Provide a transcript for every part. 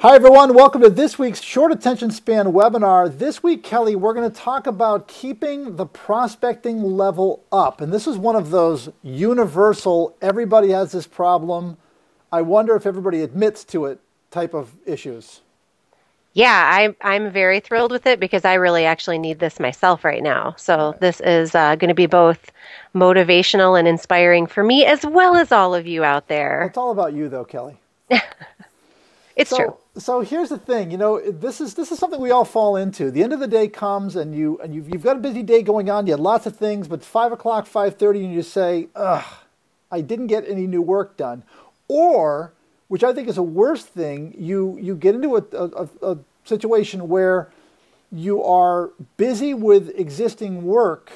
Hi everyone, welcome to this week's short attention span webinar. This week, Kelly, we're going to talk about keeping the prospecting level up. And this is one of those universal, everybody has this problem, I wonder if everybody admits to it type of issues. Yeah, I'm very thrilled with it because I really actually need this myself right now. So this is going to be both motivational and inspiring for me as well as all of you out there. It's all about you though, Kelly. It's true. So here's the thing, this is something we all fall into. The end of the day comes and you've got a busy day going on, you had lots of things, but 5 o'clock, 5:30, and you say, ugh, I didn't get any new work done. Or, which I think is a worse thing, you get into a situation where you are busy with existing work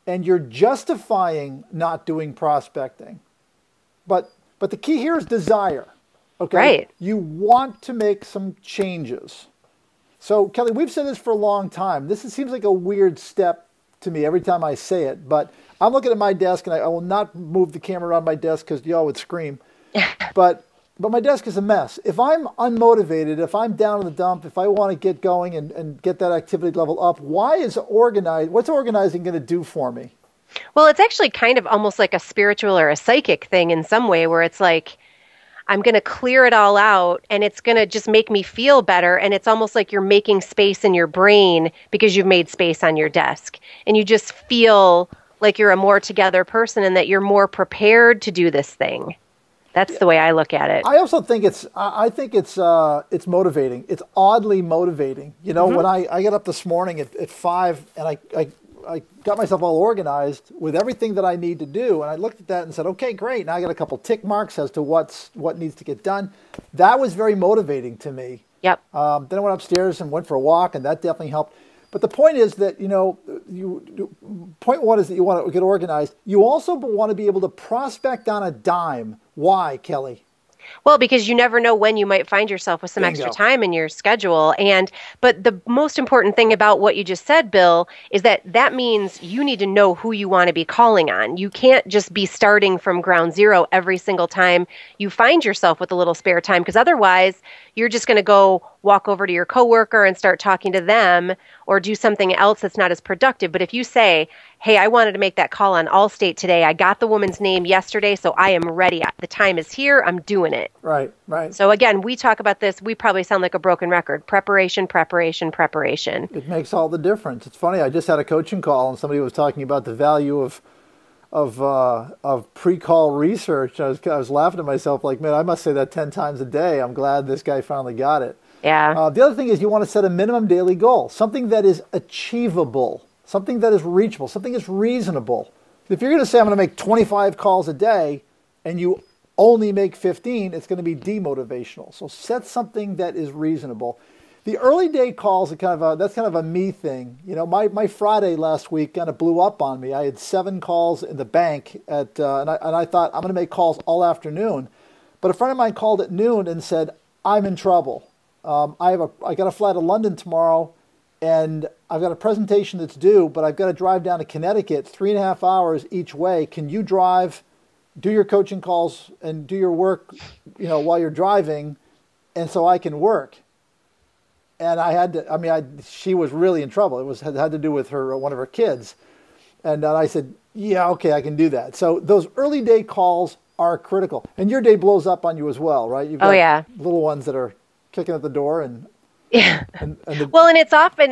and you're justifying not doing prospecting. But the key here is desire. Okay. Right. You want to make some changes. So, Kelly, we've said this for a long time. Seems like a weird step to me every time I say it, but I'm looking at my desk, and I will not move the camera around my desk because y'all would scream. But my desk is a mess. If I'm unmotivated, if I'm down in the dump, if I want to get going and get that activity level up, what's organizing going to do for me? Well, it's actually kind of almost like a spiritual or a psychic thing in some way where it's like, I'm going to clear it all out and it's going to just make me feel better. And it's almost like you're making space in your brain because you've made space on your desk. And you just feel like you're a more together person and that you're more prepared to do this thing. That's the way I look at it. I also think it's motivating. It's oddly motivating. When I got up this morning at 5 and I got myself all organized with everything that I need to do. And I looked at that and said, okay, great. Now I got a couple tick marks as to what needs to get done. That was very motivating to me. Yep. Then I went upstairs and went for a walk, and that definitely helped. But the point is that, point one is that you want to get organized. You also want to be able to prospect on a dime. Why, Kelly? Well, because you never know when you might find yourself with some extra time in your schedule. But the most important thing about what you just said, Bill, is that means you need to know who you want to be calling on. You can't just be starting from ground zero every single time you find yourself with a little spare time, because otherwise you're just going to go walk over to your coworker and start talking to them or do something else that's not as productive. But if you say, hey, I wanted to make that call on Allstate today. I got the woman's name yesterday, so I am ready. The time is here. I'm doing it. Right, right. So again, we talk about this. We probably sound like a broken record. Preparation, preparation, preparation. It makes all the difference. It's funny. I just had a coaching call, and somebody was talking about the value of pre-call research. I was laughing at myself like, man, I must say that 10 times a day. I'm glad this guy finally got it. Yeah. The other thing is you want to set a minimum daily goal, something that is achievable. Something that is reachable, something that's reasonable. If you're going to say, I'm going to make 25 calls a day, and you only make 15, it's going to be demotivational. So set something that is reasonable. The early day calls are that's kind of a me thing. My Friday last week kind of blew up on me. I had 7 calls in the bank and I thought I'm going to make calls all afternoon. But a friend of mine called at noon and said, I'm in trouble. I got to fly to London tomorrow. And I've got a presentation that's due, but I've got to drive down to Connecticut 3.5 hours each way. Can you drive, do your coaching calls, and do your work, while you're driving, and so I can work? And I had to. She was really in trouble. It had to do with one of her kids, and I said, yeah, okay, I can do that. So those early day calls are critical, and your day blows up on you as well, right? You've got little ones that are kicking at the door and. Yeah. And it's often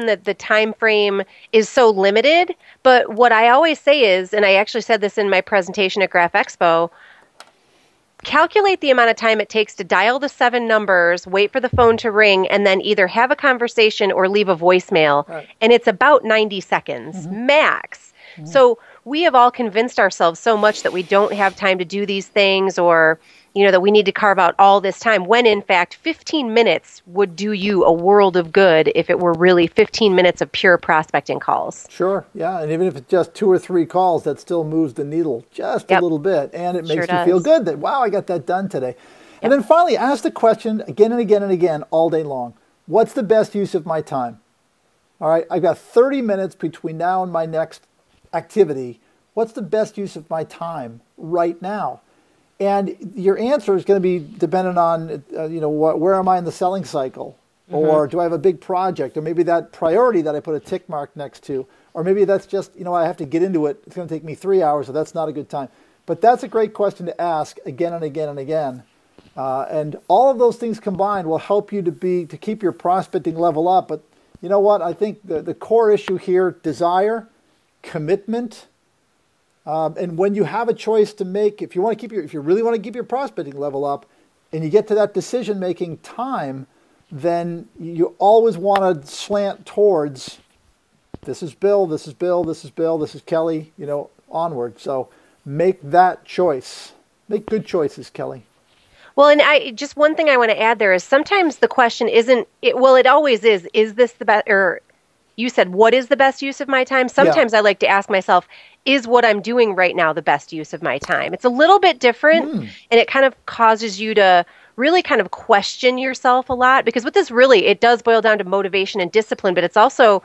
that the time frame is so limited. But what I always say is, and I actually said this in my presentation at Graph Expo, calculate the amount of time it takes to dial the 7 numbers, wait for the phone to ring, and then either have a conversation or leave a voicemail. Right. And it's about 90 seconds max. Mm-hmm. So we have all convinced ourselves so much that we don't have time to do these things, or that we need to carve out all this time, when in fact 15 minutes would do you a world of good if it were really 15 minutes of pure prospecting calls. Sure, yeah, and even if it's just 2 or 3 calls, that still moves the needle just a little bit, and it makes you feel good that, wow, I got that done today. And then finally, ask the question again and again and again all day long, what's the best use of my time? All right, I've got 30 minutes between now and my next activity. What's the best use of my time right now? And your answer is going to be dependent on, where am I in the selling cycle? Or do I have a big project? Or maybe that priority that I put a tick mark next to. Or maybe that's just, I have to get into it. It's going to take me 3 hours, so that's not a good time. But that's a great question to ask again and again and again. And all of those things combined will help you to keep your prospecting level up. But you know what? I think the core issue here, desire, commitment, and when you have a choice to make, if you really want to keep your prospecting level up, and you get to that decision-making time, then you always want to slant towards, this is Bill, this is Bill, this is Bill, this is Kelly, onward. So make that choice. Make good choices, Kelly. Well, and just one thing I want to add there is sometimes the question isn't, it always is this the best, or you said, what is the best use of my time? Sometimes I like to ask myself, is what I'm doing right now the best use of my time? It's a little bit different, and it kind of causes you to really kind of question yourself a lot, because with this really, it does boil down to motivation and discipline, but it's also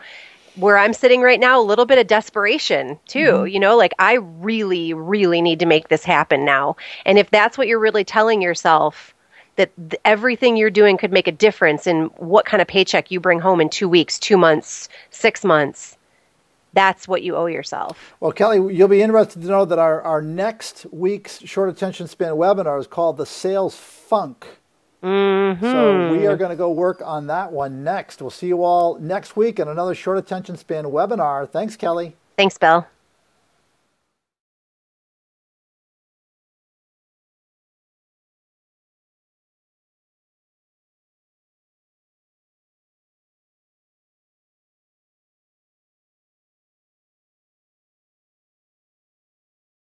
where I'm sitting right now, a little bit of desperation too, like I really, really need to make this happen now. And if that's what you're really telling yourself, that everything you're doing could make a difference in what kind of paycheck you bring home in 2 weeks, 2 months, 6 months, that's what you owe yourself. Well, Kelly, you'll be interested to know that our next week's short attention span webinar is called the Sales Funk. So we are going to go work on that one next. We'll see you all next week in another short attention span webinar. Thanks, Kelly. Thanks, Bill.